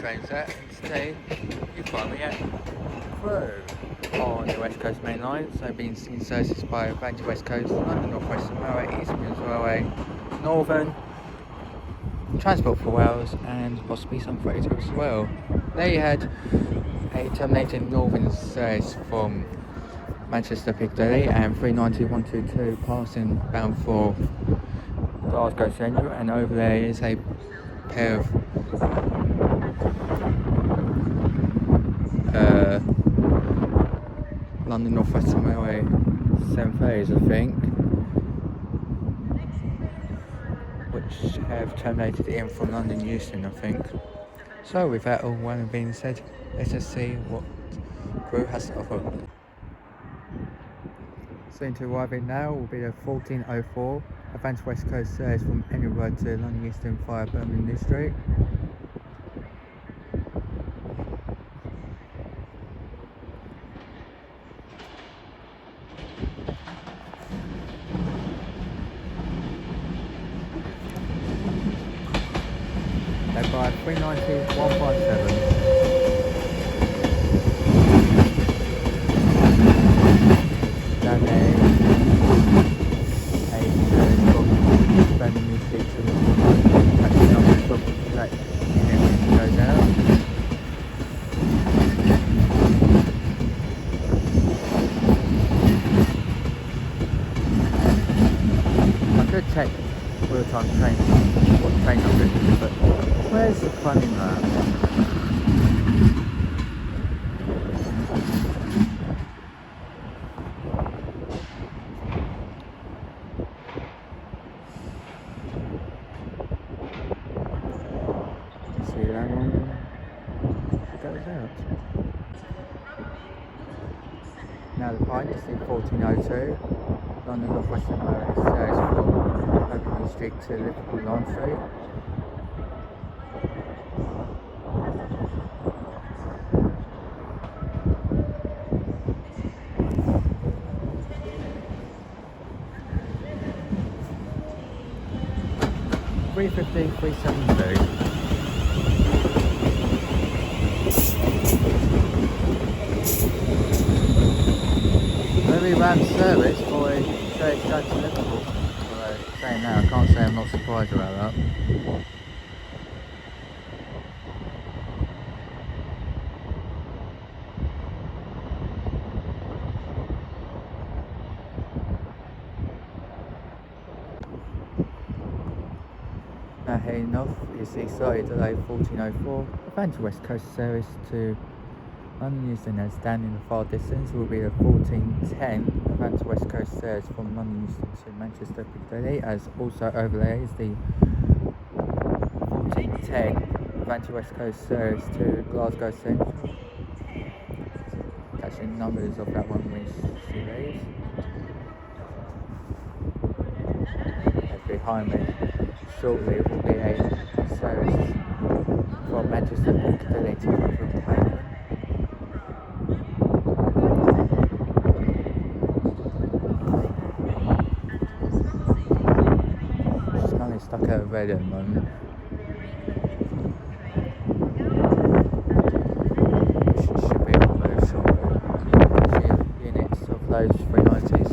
trains at, and today you find me at Crewe on the West Coast Main Line. So being seen services by Bank to West Coast, London North Western Railway, East Midlands Railway, Northern, Transport for Wales, and possibly some freighter as well. There you had a terminated Northern service from Manchester Piccadilly and 390-122 passing bound for Glasgow Central, and over there is a pair of London North Western Railway 730s, I think, which have terminated in from London Euston, I think. So with that all one being said, let's just see what Crewe has to offer. Soon to arriving now will be the 1404 Advanced West Coast service from Edinburgh to London Euston via Birmingham Street. Led by 390-157. Down there, a Birmingham Street to the catching up with footbridge that goes out. I could check real-time trains, what train I'm looking, but where's the fun in that? See that one? It goes out. Now the pint is the 1402. London North Western Railway service from Liverpool Street to Liverpool Lime Street. $350-372. Very ran service for a church going to Liverpool. Although saying that, I can't say I'm not surprised about that. Now heading off is the slightly delayed 1404 Advanced West Coast service to London Euston, and standing in the far distance will be the 1410 Advanced West Coast service from London Euston to Manchester Piccadilly, as also over there is the 1410 Advanced West Coast service to Glasgow Central. Catching numbers of that one with CVs. And behind me shortly will be a service from Manchester Piccadilly to London. Stuck at a red at the moment. Should be on those sort of units of those 390s.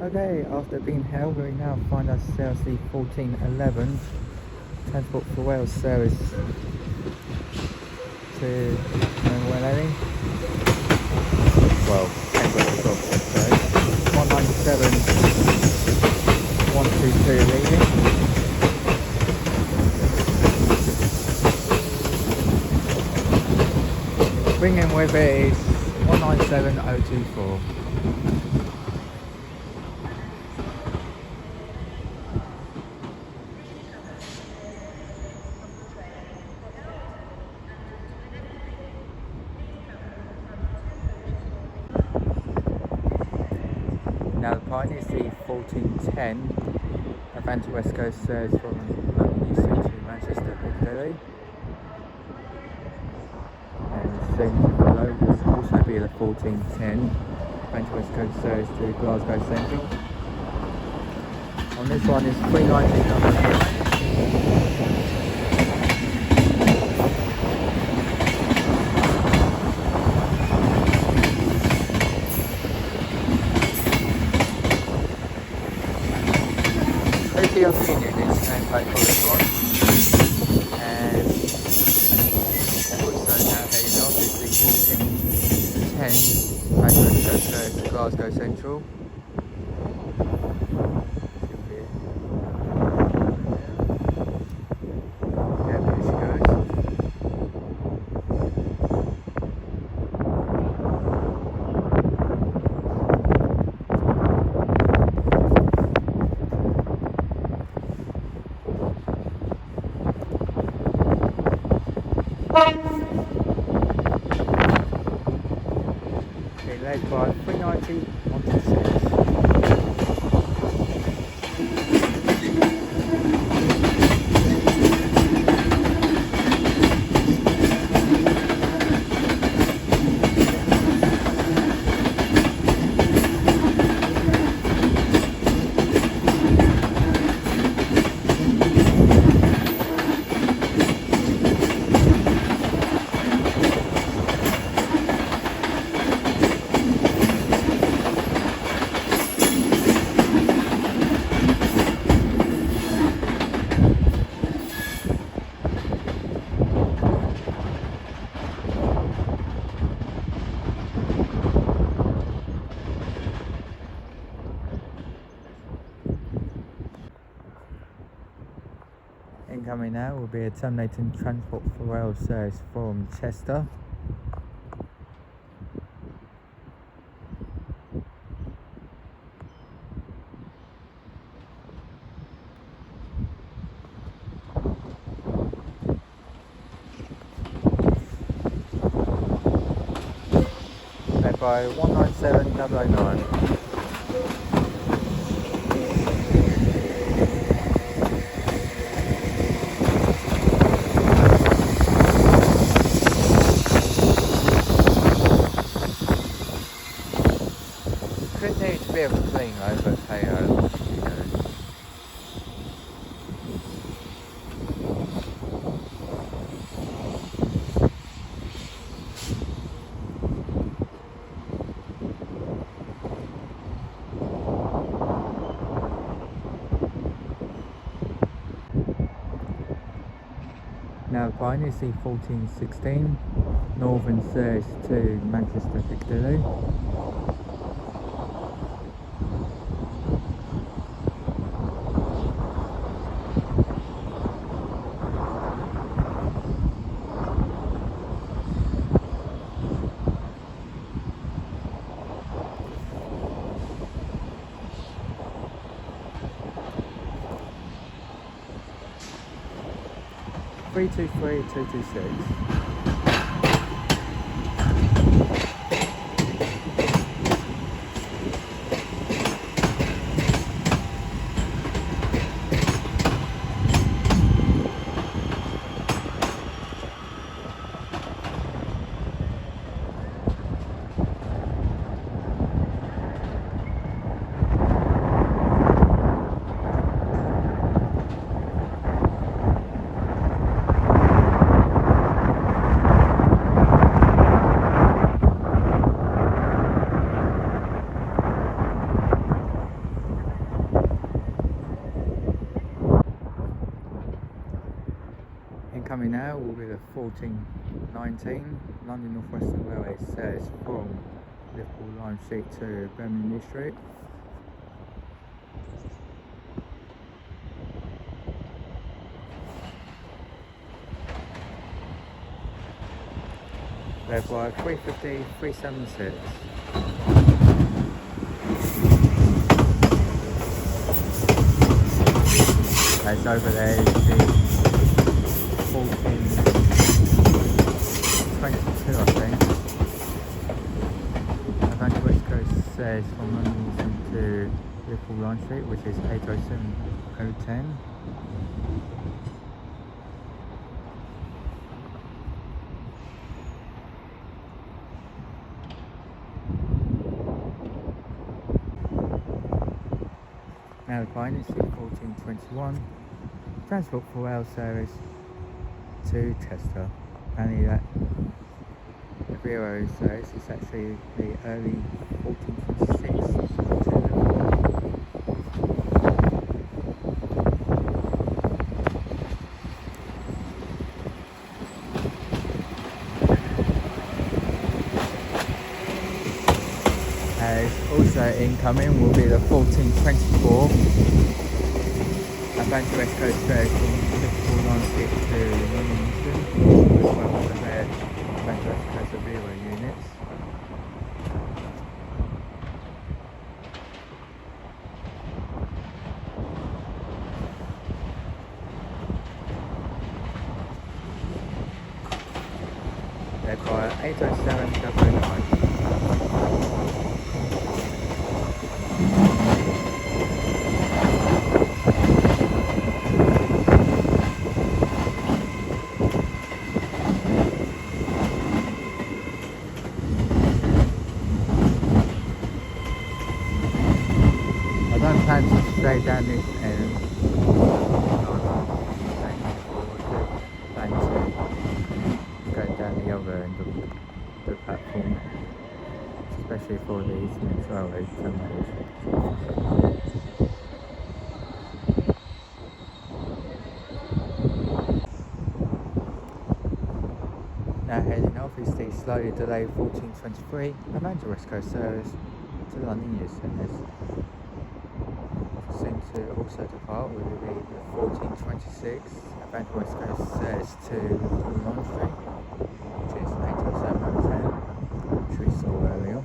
Okay, after being held, we now find ourselves the 1411 Transport for Wales service to Wellery. Well, sorry. 197 122 leaving. Bringing with it is 197 024. Now the pint is the 1410 Advanced West Coast service from London Euston to Manchester Piccadilly. And soon to follow will also be the 1410 Advanced West Coast service to Glasgow Central. On this one is 319. PLC units and plate for this one, and also now heading on is the 1410 Manchester to Glasgow Central. Yeah, there she goes. Okay, led by 390 onto 6. Incoming now will be a terminating transport for rail service from Chester. Led by 197009. Could need a bit of a clean though, but hey ho, you know. Now fine is the 1416 Northern Service to Manchester Piccadilly. Three two three 226. Incoming now will be the 1419 London North Western Railway service from Liverpool Lime Street to Birmingham Street. Led by 350 376. As over there is the 1422, I think. Advantage West Coast says from London Euston to Liverpool Lime Street, which is 807010. Euston line is the 1421. Transport for rail service to Chester. Apparently that the railroad service is actually the early 1426 to also incoming will be the 1424 Advanced West Coast Ferry from Liverpool Lime Street to London Euston, as well as their Advanced West Coast railway units. They're by 807 plan to stay down this end. Plan to go down the other end of the platform, especially for the Eastern Railway terminals. Now heading north is the slightly delayed 1423 Advanced West Coast service to London Euston. Soon to also depart will be the 1426 Advanced West Coast service to Liverpool Lime Street, which is 807 which we saw earlier.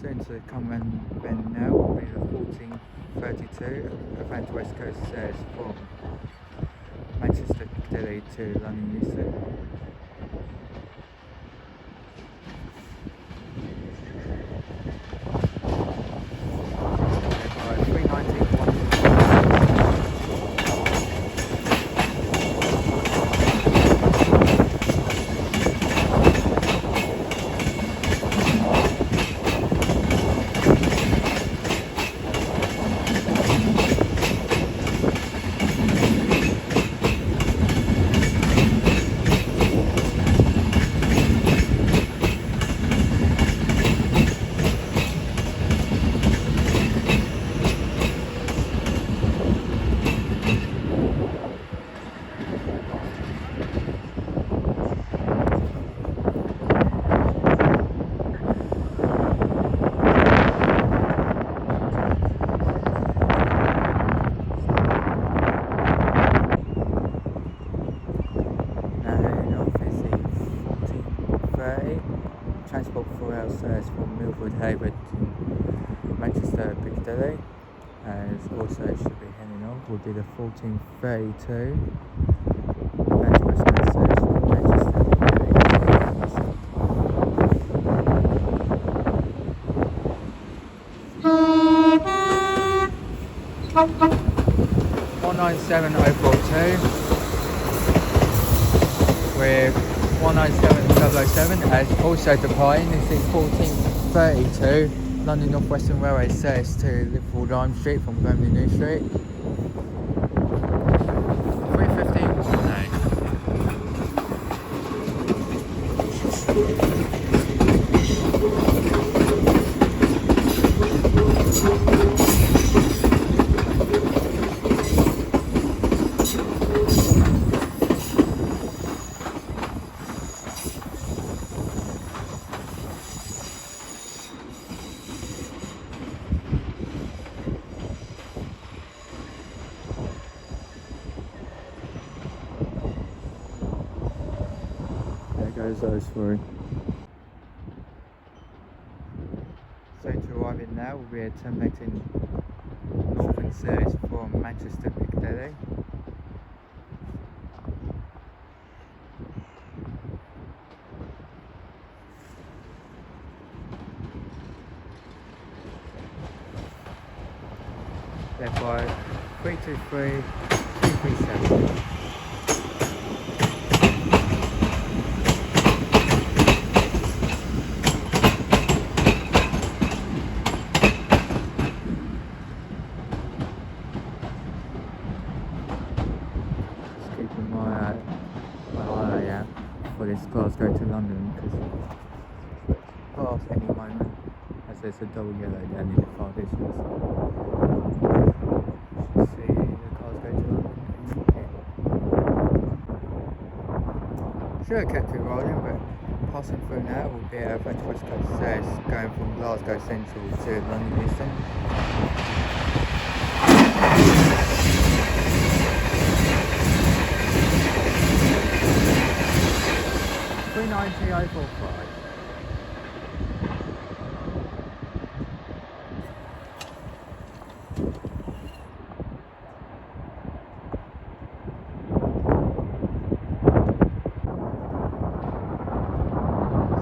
Soon to come and bend now will be the 1432 Advanced West Coast service from Manchester Piccadilly to London Euston. Transport for rail service from Milford Hayward to Manchester Piccadilly, as also it should be heading on will be the 1432 Advanced West Coast service from Manchester Piccadilly. 197042 with 197007 as also departing. This is 1432 London North Western Railway service to Liverpool Lime Street from London Euston. 3:15 now. Goes those three. So to arriving now, we'll be terminating Northern service from Manchester Piccadilly. Thereby 323 237. For this Glasgow to London, because past any moment as there's a double yellow down in the far distance. You should see the cars go to London. Should have kept it rolling, but passing through now will be a French West Coast service going from Glasgow Central to London Euston. 390.045.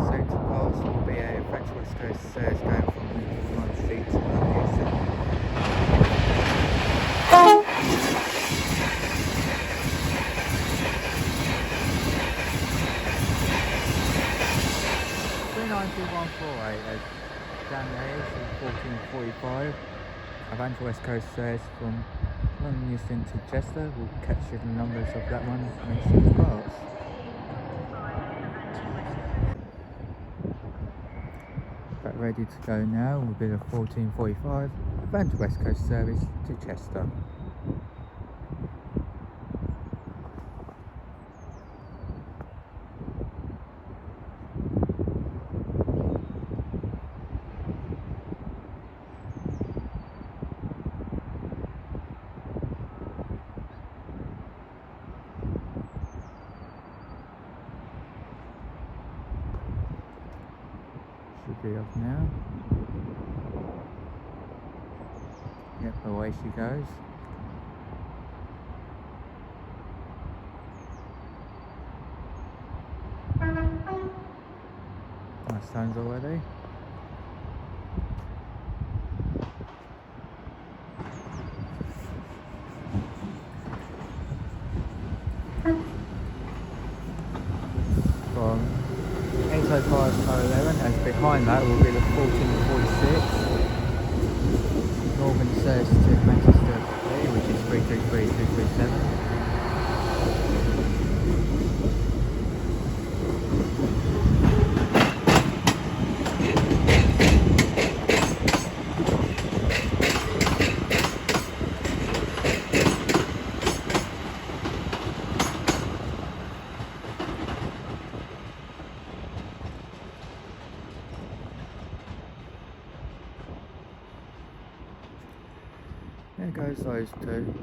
Soon to pass will be a French West Coast service going from Liverpool Lime Street to London Euston. 148 as down there is 1445. Advance West Coast service from London Euston to Cheshire. We'll capture the numbers of that one mentioned as well. But ready to go now will be the 1445 Advance West Coast service to Cheshire. Should be off now. Yep, away she goes. Nice tones already. From 805 and behind that will be the 1446 Northern service to Manchester, which is 333 237. There goes those two.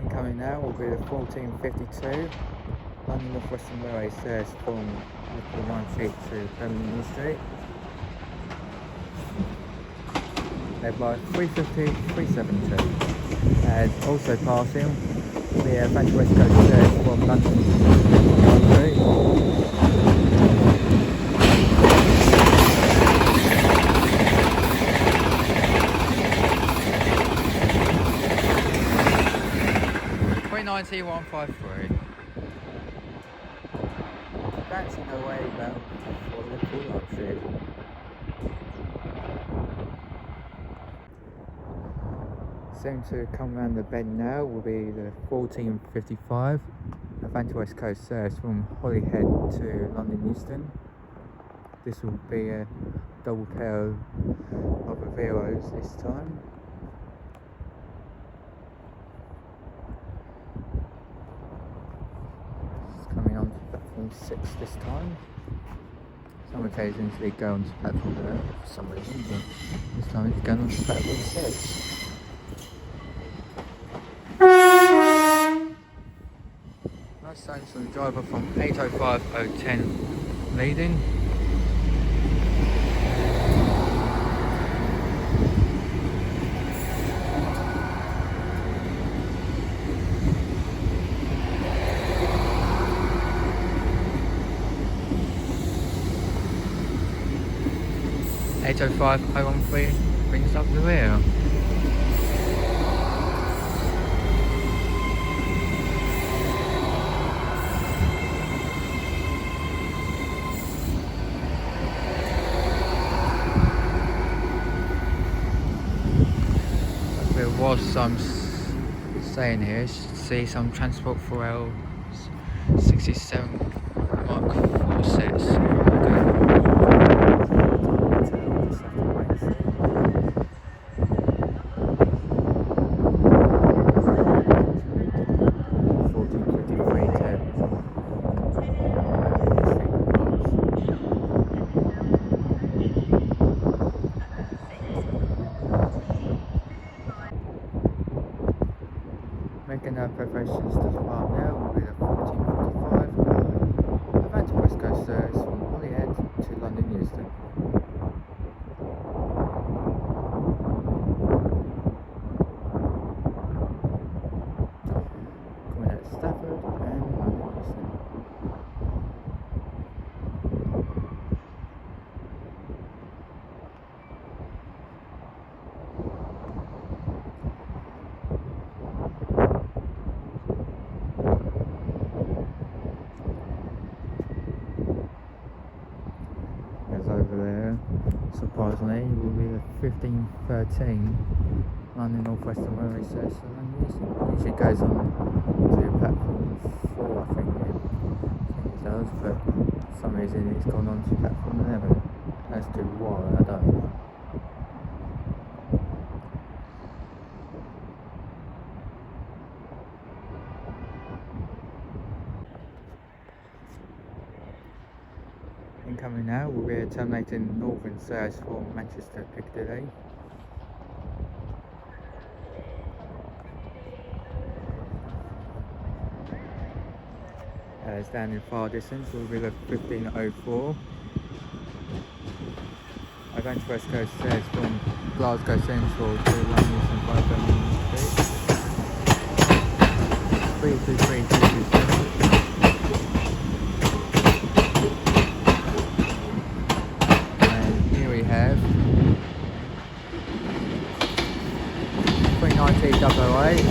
Incoming now will be the 1452 London North Western Railway service from Liverpool Lime Street to London Street. Led by 350 372. And also passing the French West Coast service from London Street. 153. Dancing away about for Liverpool Lime Street. Soon to come around the bend now will be the 1455 Advance West Coast service from Holyhead to London Euston. This will be a double pair of Averos this time. It's coming on to platform 6 this time. Some occasions they go on to platform 11 for some reason, but this time it's going on to platform 6. Nice signs from the driver from 805010 leading. Eight oh five 013 brings up the rear. There was some saying here, see some transport for L 67 Mark 4 sets. Making our preparations to depart now will be the 1455 Advance West Coast service from Holyhead to London Euston. Coming out Stafford and London Euston. Over there, surprisingly, will be the 1513 London North Western Railway service to London Euston. Usually goes on to platform 4, I think it does, but for some reason it's gone on to platform 11. As to why, I don't know. Incoming now will be a terminating northern service from Manchester Piccadilly. Down in far distance will be the 1504. Advance West Coast service from Glasgow Central to London Euston by Birmingham Street. 323 have 39088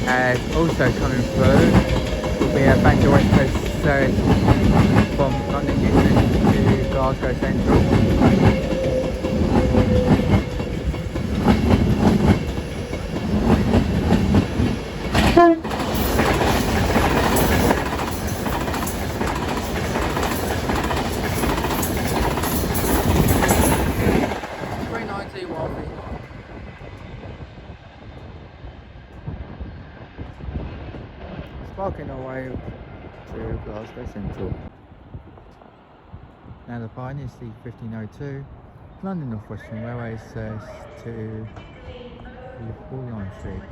and also coming through will be a Advance West Coast service from London Euston to Glasgow Central. 391. Sparking our way to Glasgow Central. Now the pine is the 1502 London North Western Railway service to Liverpool Lime Street.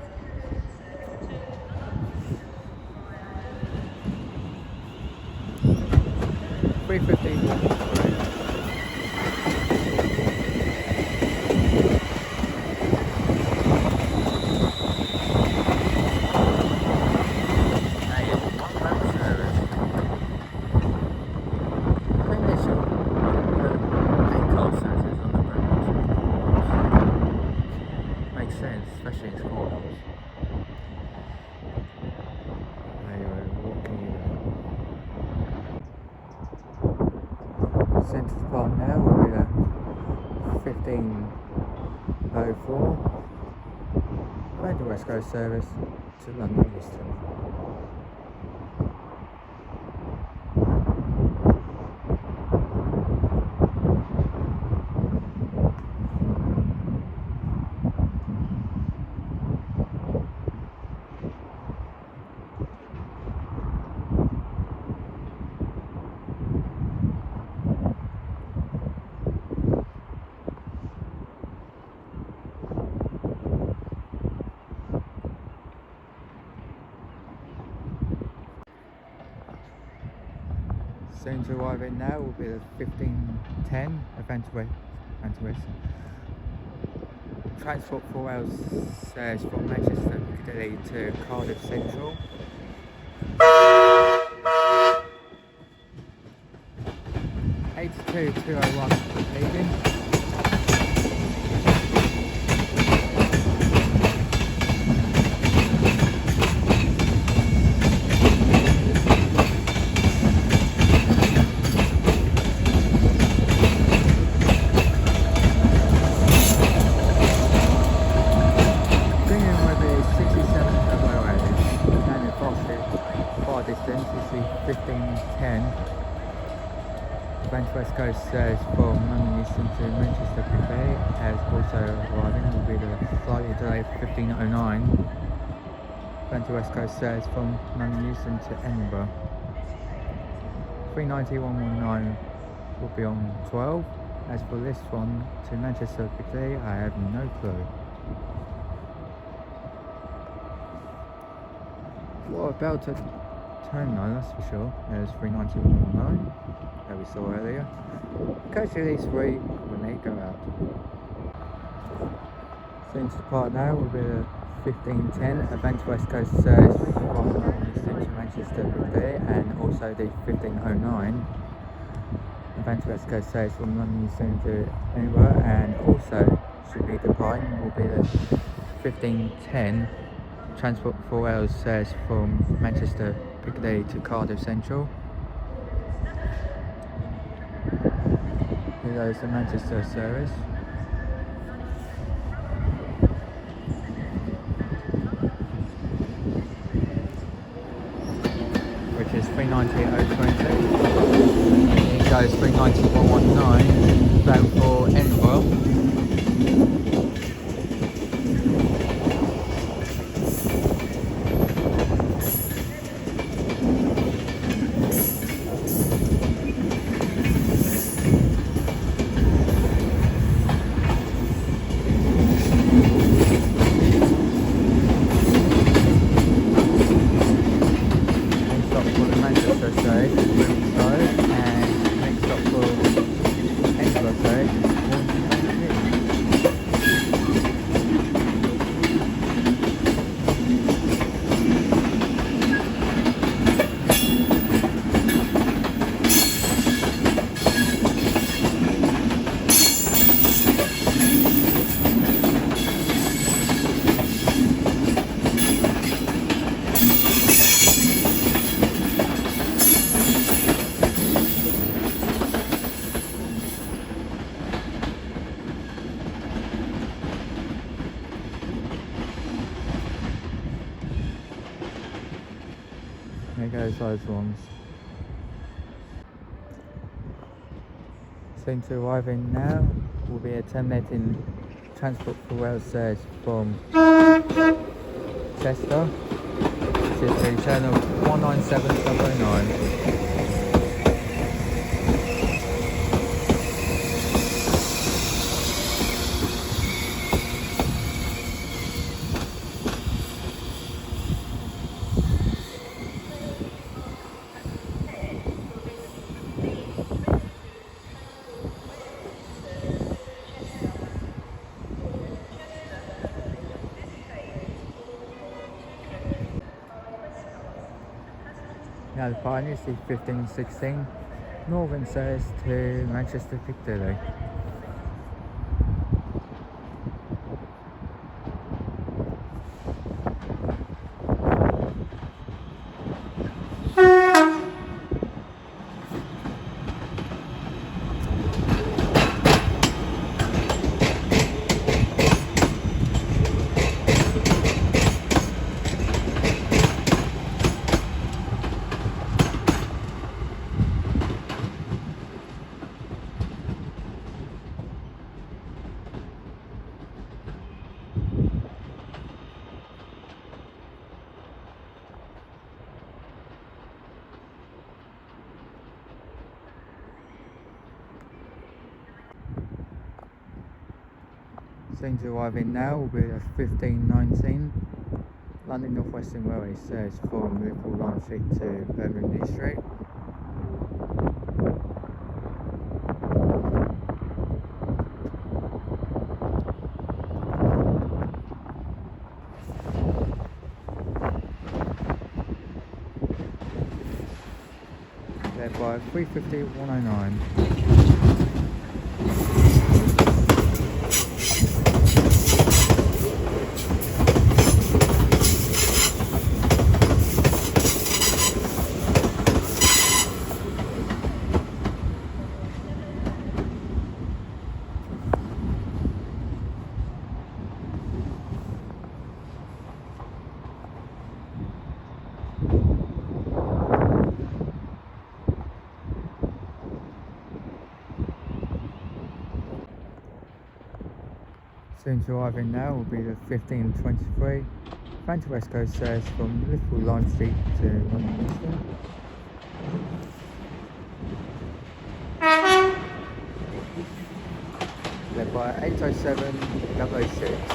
Central Park now will be the 15:04 London West Coast service to London Euston. Soon to arrive in now will be the 15:10 Eventually. Transport 4 hours says from Manchester Piccadilly to Cardiff Central. (82:201) leaving. Distance is the 15:10 West Coast says from London Euston to Manchester Piccadilly, as also arriving will be the slightly delayed 15:09 West Coast says from London Euston to Edinburgh. 390-119 will be on 12. As for this one to Manchester Piccadilly, I have no clue. What about it? Terminal, that's for sure. There's 39119 that we saw earlier. Catch these three when they go out. Soon to depart now will be the 15:10 West Coast service from Euston to Manchester Piccadilly, and also the 15:09 West Coast service from London Euston to Edinburgh, and also should be departing will be the 15:10 Transport 4 hours says from Manchester Piccadilly to Cardiff Central. Here goes the Manchester service. Which is 390-020. Here goes 390-119 bound for Edinburgh. There goes those ones. Soon to arrive in now will be a terminating transport for rail service from Cheshire, which is the return of 197-009. Now the final is the 1516 Northern service to Manchester Piccadilly. Soon to arrive in now will be the 1519 London North Western Railway service from Liverpool Lime Street to London Euston Street. Led by 350-109. Soon to arrive in now will be the 1523 Fancy West Coast service from Liverpool Lime Street to London Euston. Led by 807-006.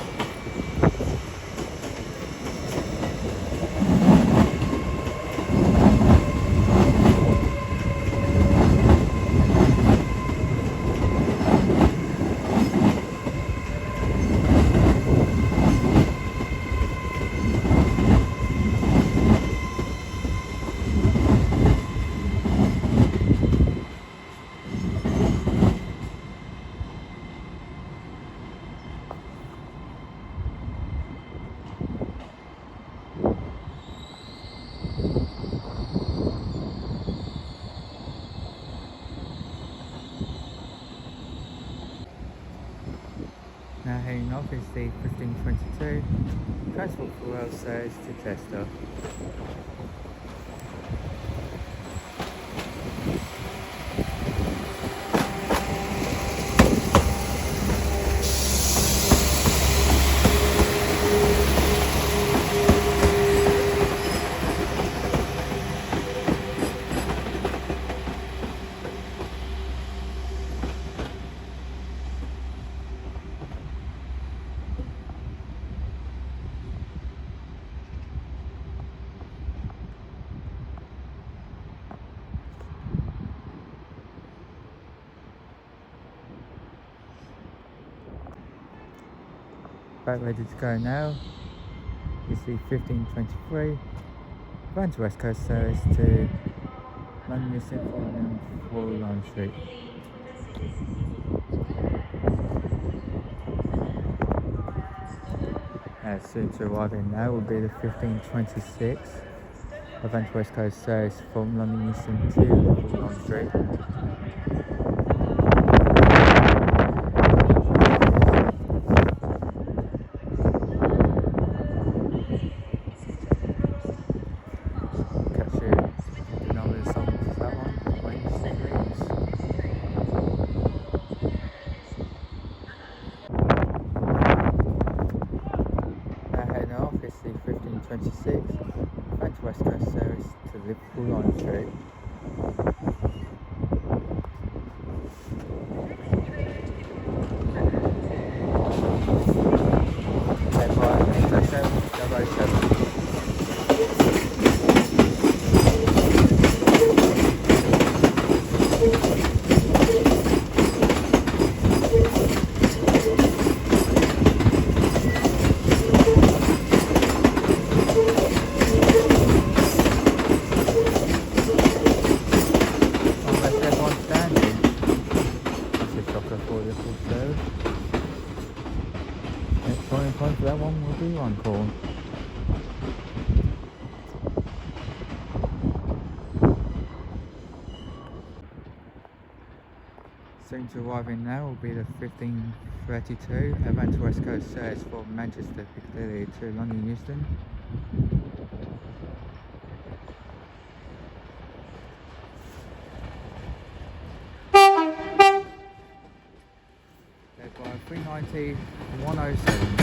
Now heading off is the 1522 Transport for Rail service to Cheshire. About ready to go now is the 1523 Fancy West Coast service to London Euston and Liverpool Lime Street. Soon to arrive in now will be the 1526 Fancy West Coast service from London Euston to Liverpool Lime Street. The 1526 Fancy West Coast service to Liverpool Lime Street. Led by 807-007. Point for that one will be one call. Soon to arrive in now will be the 1532 Fancy West Coast service from Manchester Piccadilly to London Euston. Led by 390-107.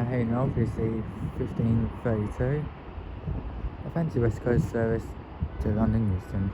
Now heading off is the 1532 Advantage West Coast service to London Euston.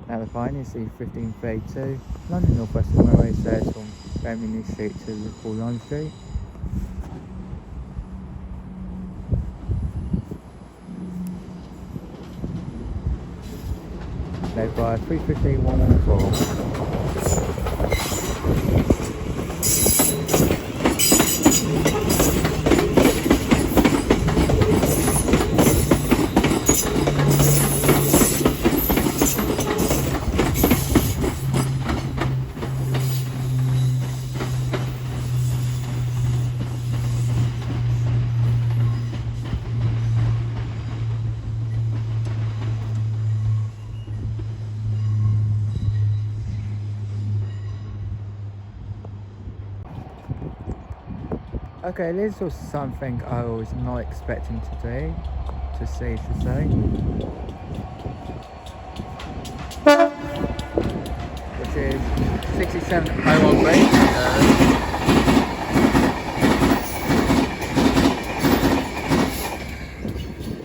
Now the fine is the 1532 London North Western Railway service from London Street to Liverpool Lime Street. Led by 315-114. Okay, this was something I was not expecting today to say. Which is 6701 rate.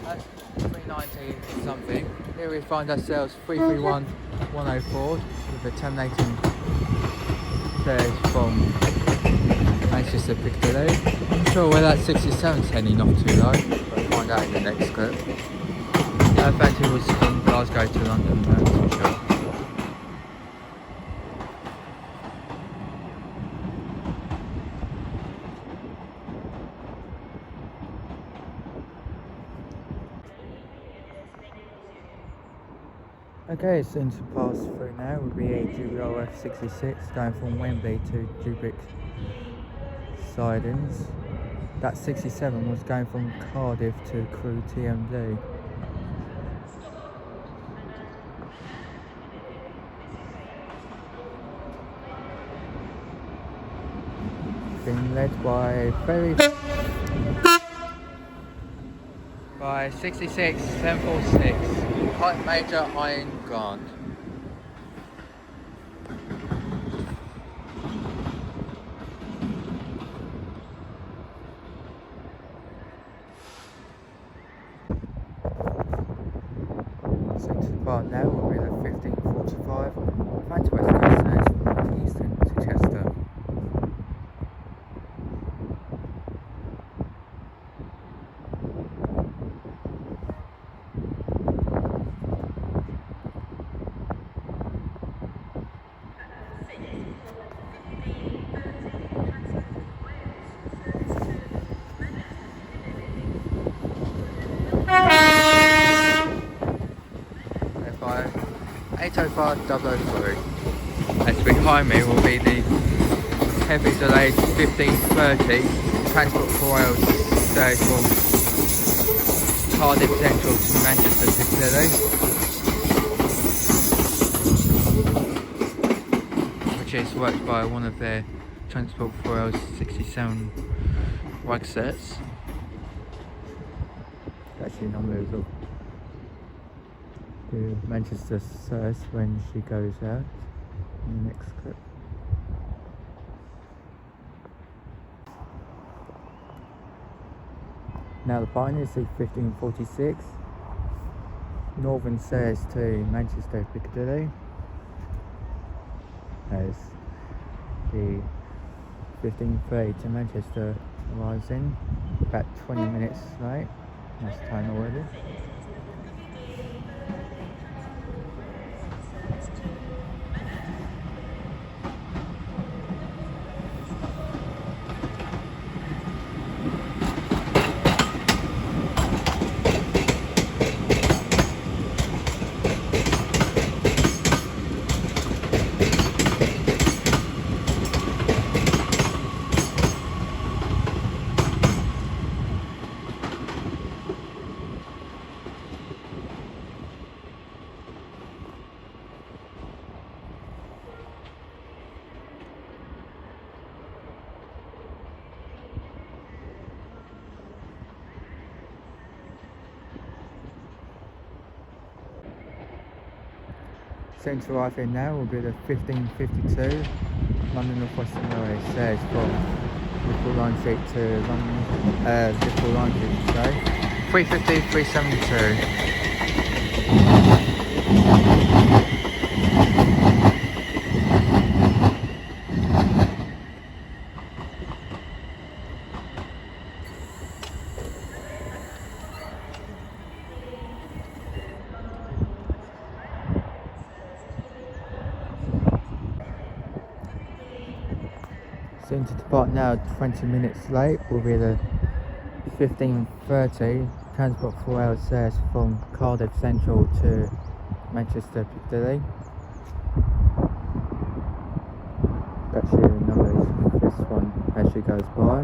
That's 390 something. Here we find ourselves 331104 with a terminating fares from Manchester Piccadilly. I'm sure where that 67's heading off too low, but we'll find out in the next clip. In fact, it was from Glasgow to London, that's for sure. Okay, soon to pass through now will be a GBRF 66 going from Wembley to Jubic sidings. That 67 was going from Cardiff to Crewe TMD. Being led by 66 746 High Major Iron Grant. Part now will be the 1545 Advantage West Coast service from London Euston to Cheshire. By 805003. As behind me will be the heavy delayed 1530 Transport for Wales service from Cardiff Central to Manchester Piccadilly, which is worked by one of their Transport for Wales 67 rug sets. Actually non-movable. To Manchester service when she goes out in the next clip. Now the pioneer is the 1546 Northern service to Manchester Piccadilly, as the 1530 to Manchester arrives in about 20 minutes late. That's time already. Soon to arrive here now will be the 1552 London North Western Railway says from Liverpool Lime Street to Liverpool Lime Street today. 350, 372. Soon to depart now, 20 minutes late, will be the 15:30 transport for hours says from Glasgow Central to Manchester Piccadilly. That's the numbers of this one as she goes by.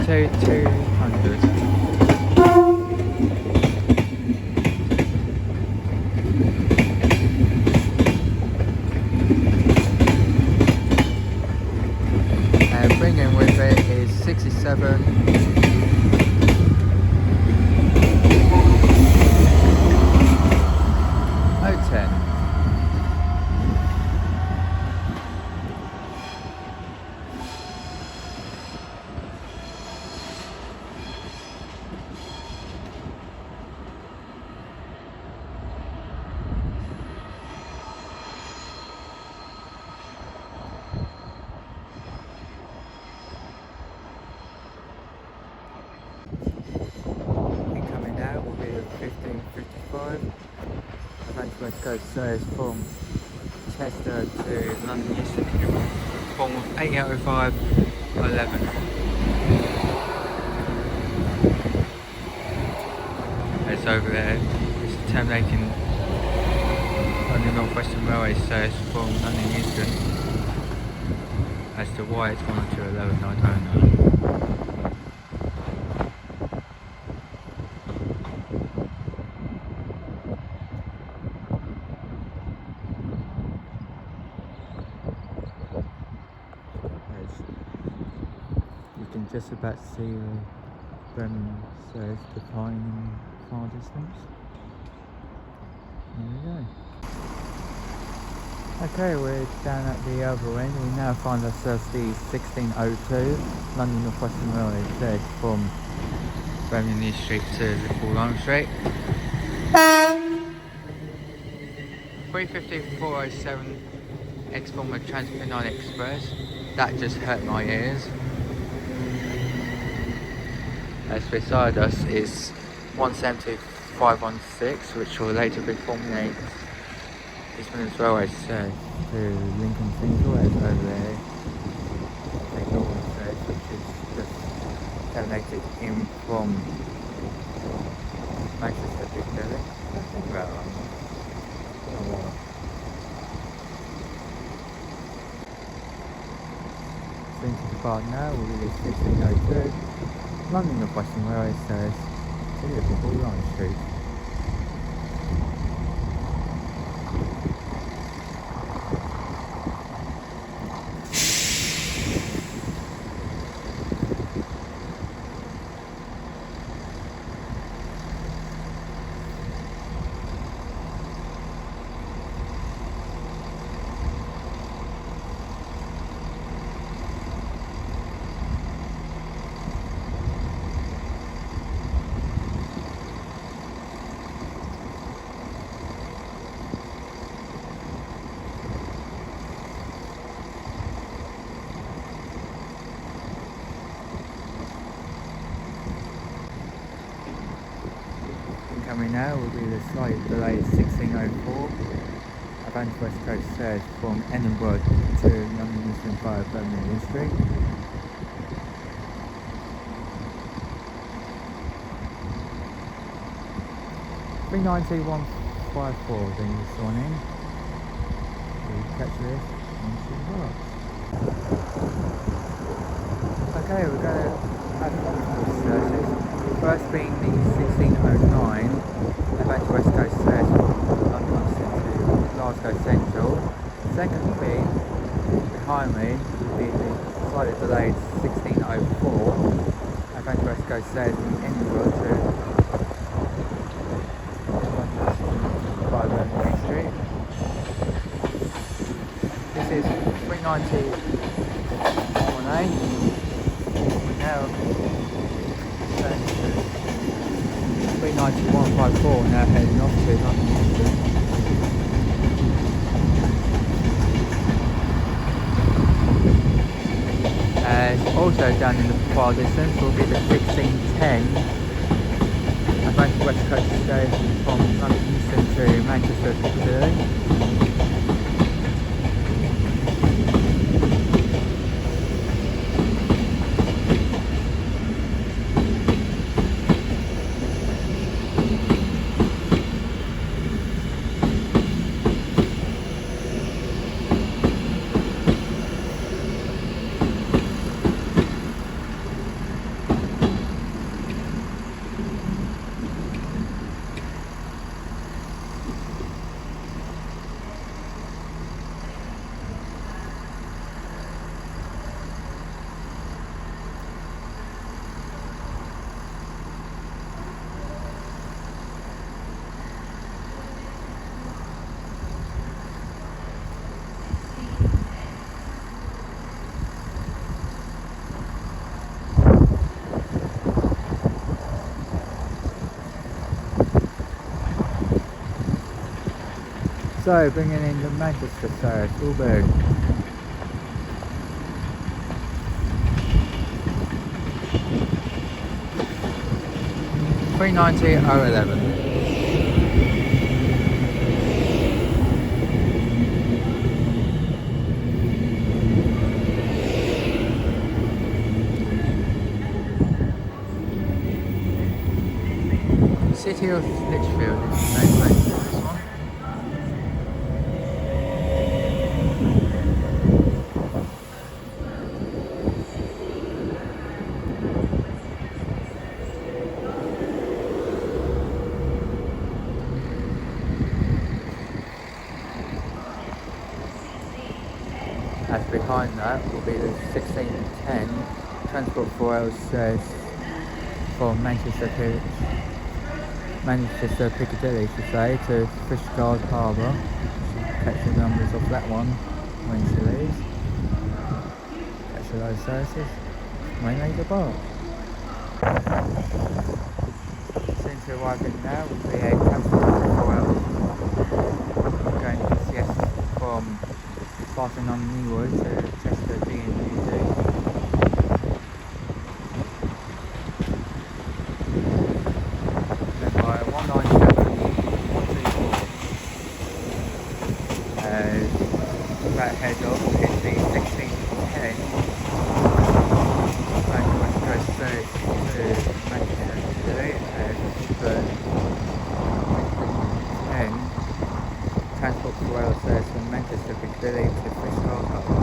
To 200. And bringing with it is 67. 010. Incoming now will be 15:55. Advanced West Coast says from Cheshire to London Euston from 8:05 11. It's over there. It's terminating on the North Western Railway says from London Euston. As to why it's 1 to 11, I don't know. You can just about see Bremen says decline in far distance. There we go. Okay, we're down at the other end. We now find ourselves the 1602 London North Western Railway says from Bremen Street to Liverpool Lime Street. 350 407 X-Former Transpennine Express. That just hurt my ears. As beside us is 170 516, which will later be formulated East Midlands Railway says to Lincoln Central over there. Take Northern says, which is just terminated in from Manchester Piccadilly. Soon to depart now will be the 1602 London North Western Railway says to Liverpool Lime Street. Coming now will be the slight delay 1604. Advantage West Coast stairs from Edinburgh to London Euston via London Street. £390,154 being sworn in. We catch this onto the box. Okay, we're going to have multiple searches. First being the 1609 Advantage West Coast stairs from London Euston to Glasgow Central. Second being behind me would be the slightly delayed 1604 Advantage West Coast stairs from Edinburgh to London Street. This is 390 on A. We now turn to 39154 now heading off to London Euston. Also down in the far distance will be the 1610 Advantage West Coast stairs from London Euston to Manchester Piccadilly. So bringing in the Manchester stairs, all big. $390,011. City of Lichfield is the main place for this one. As behind that will be the 1610 Transport for Rail stairs from Manchester Piccadilly to say to Fishguard Harbour. Catch the numbers of that one when she leaves. Catch those services. Mainly the box. Soon to arriving now will be a Transport for Rail going yes from passing on Newwood to Cheshire D&UD. Then by 197124. That head off is the 1610 back West Coast stairs to Manchester today, and the 1610 Transport for Rail stairs from Manchester Piccadilly to Fishguard Harbour.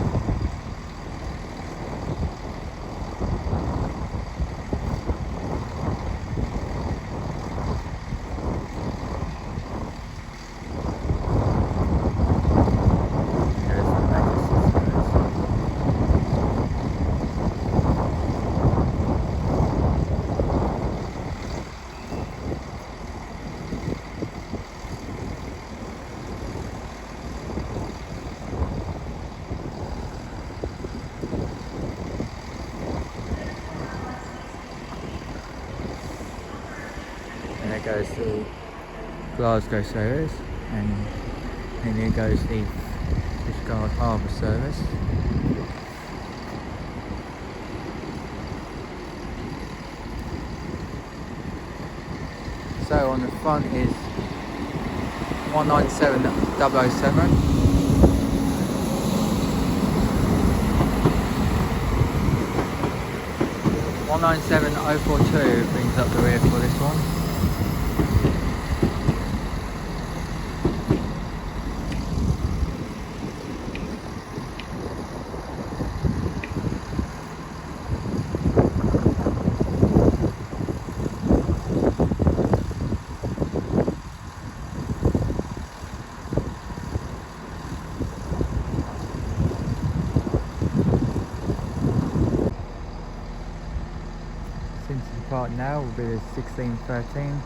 Goes the Glasgow service, and here goes the Fishguard Harbour service. So on the front is 197007. 197042 brings up the rear for this one. Part now will be the 1613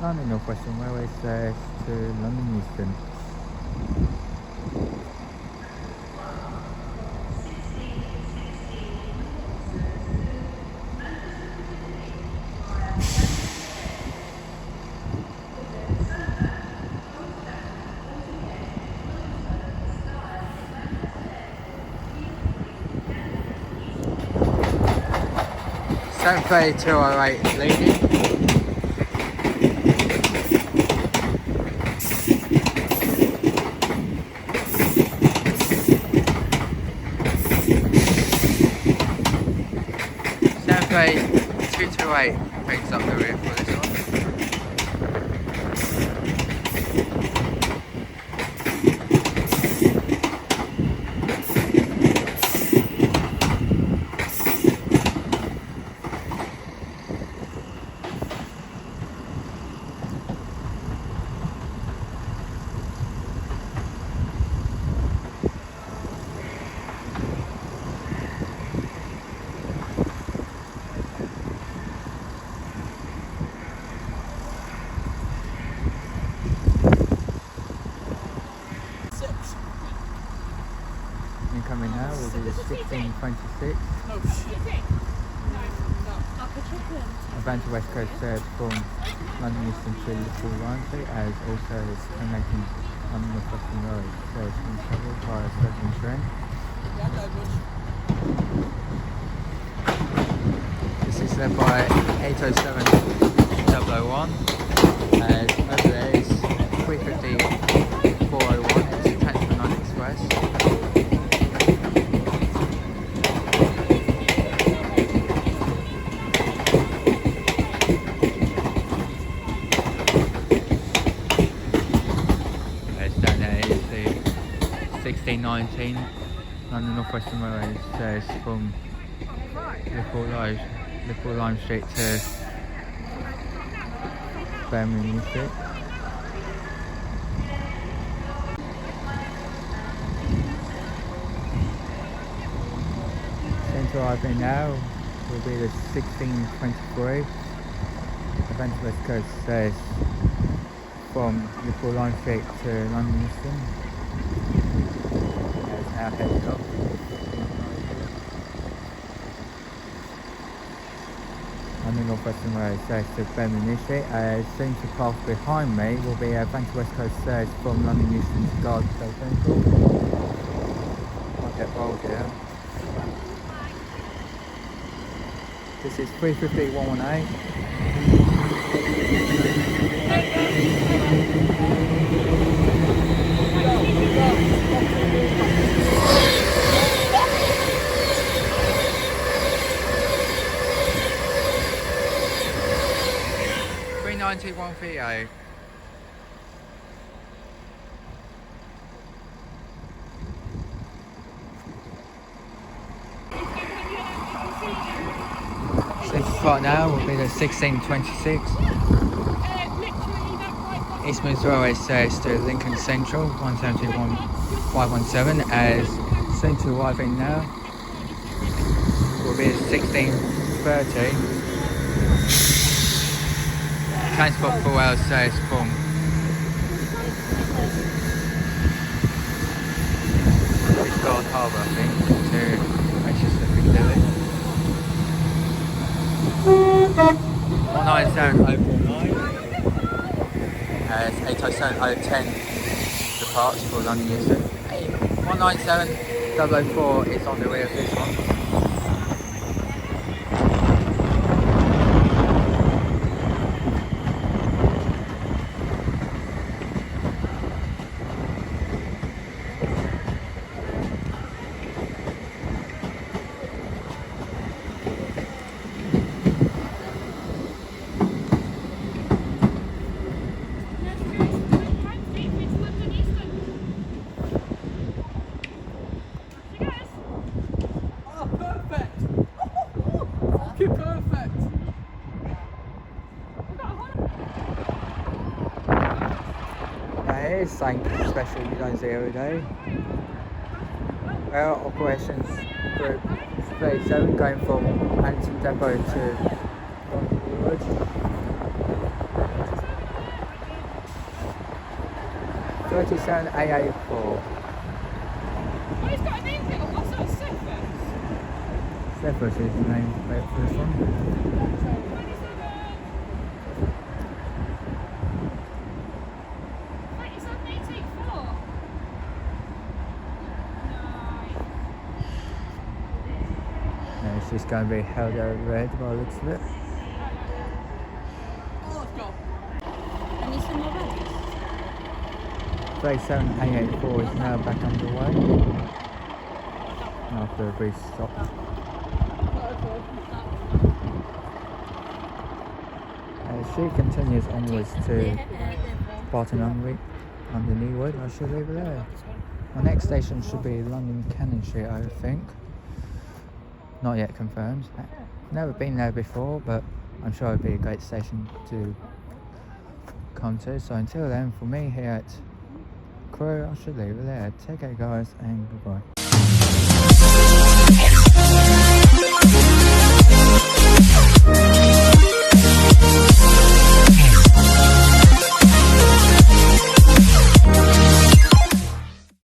London North Western Railway service to London Euston. Don't play 208 leading. Don't play 228 brings up the rear for this one. Incoming now will be the 1626. Adventure West Coast service from London Euston to Liverpool Lime Street, as also connecting London North Western Road service from travel via Stoke-on-Trent. This is led by 807001, as over there is 350-401, it's attached to the 9 Express. Down there is the 1619 London North Western Railway service from Liverpool Lime Street to Birmingham Street. Central arriving now will be the 1623 Adventure West Coast service from Liverpool Lime Street to London Euston. That's our heading off. London North Western Railway service to Birmingham Street. Soon to pass behind me will be Adventure West Coast service from London Euston to Glasgow Central. Might get bold here. This is 350-118. $390-138. Right now will be the 1626 Eastman's Railway service to Lincoln Central 171517, as soon to arriving now will be the 1630 Transport for Wales service from Discard Harbour, I think, to Cheshire, Piccadilly. 197049 as 807010 departs for London Euston. 197004 is on the way of this one. Here's something special you don't see every day. Rail Operations Group 37 going from Anton Depot to Wood. 37884. Oh, he's got a name plate. What's that? Cephas is the name plate for this one. 2784. No, it's just going to be held over red by the looks of it. And you some more red? 37884 is now back underway after a brief stop. She continues onwards to Barton under Newwood. I should leave it there. My next station should be London Cannon Street, I think. Not yet confirmed. Never been there before, but I'm sure it'd be a great station to come to. So until then, for me here at Crewe, I should leave it there. Take care, guys, and goodbye.